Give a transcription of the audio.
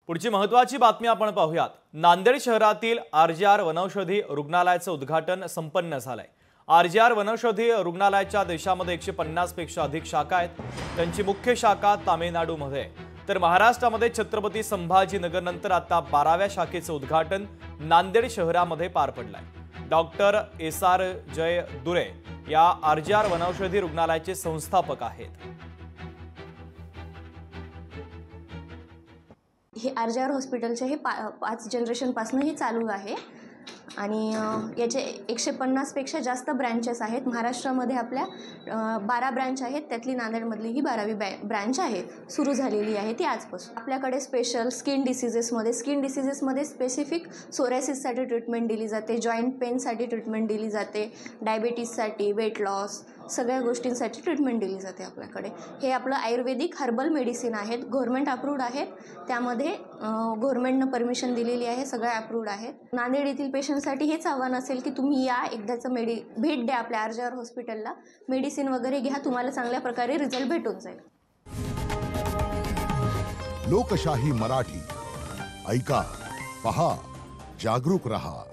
पुढची महत्त्वाची बातमी आपण पाहूयात। नांदेड शहरातील आरजीआर वनौषधी रुग्णालयाचे उद्घाटन संपन्न झालंय। आरजीआर वनौषधी रुग्णालयाच्या देशामध्ये 150 पेक्षा अधिक शाखा आहेत। त्यांची मुख्य शाखा तामिळनाडूमध्ये आहे, तर महाराष्ट्रामध्ये छत्रपती संभाजीनगर नंतर आता 12व्या शाखेचे उद्घाटन नांदेड शहरामध्ये पार पडलंय। डॉक्टर एसआर जय दुरे या आरजीआर वनौषधी रुग्णालयाचे संस्थापक आहेत। हे आरजीआर हॉस्पिटलचे हे 5 जनरेशनपासून हे चालू आहे आणि याचे 150 पेक्षा जास्त ब्रँचेस आहेत। महाराष्ट्रामध्ये आपल्या 12 ब्रँच आहेत, त्यातली नांदेडमधली ही 12वी ब्रँच आहे, सुरू झालेली आहे ती आजपासून। आपल्याकडे स्पेशल स्किन डिसीजेसमध्ये स्पेसिफिक सोरायसिससाठी ट्रीटमेंट दिली जाते, जॉईंट पेनसाठी ट्रीटमेंट दिली जाते, डायबिटीजसाठी, वेट लॉस सगळ्या गोष्टींसाठी ट्रीटमेंट दिली जाते आपल्याकडे। हे आपलं आयुर्वेदिक हर्बल मेडिसिन आहेत, गव्हर्नमेंट अप्रूव्ड आहेत, त्यामध्ये गव्हर्नमेंटनं परमिशन दिलेली आहे, सगळ्या अप्रूव्ड आहेत। नांदेड येथील पेशंटसाठी हेच आव्हान असेल की तुम्ही या एकदाचं भेट द्या आपल्या आरजीआर हॉस्पिटलला, मेडिसिन वगैरे घ्या, तुम्हाला चांगल्या प्रकारे रिझल्ट भेटून जाईल। लोकशाही मराठी ऐका, पहा, जागरूक रहा।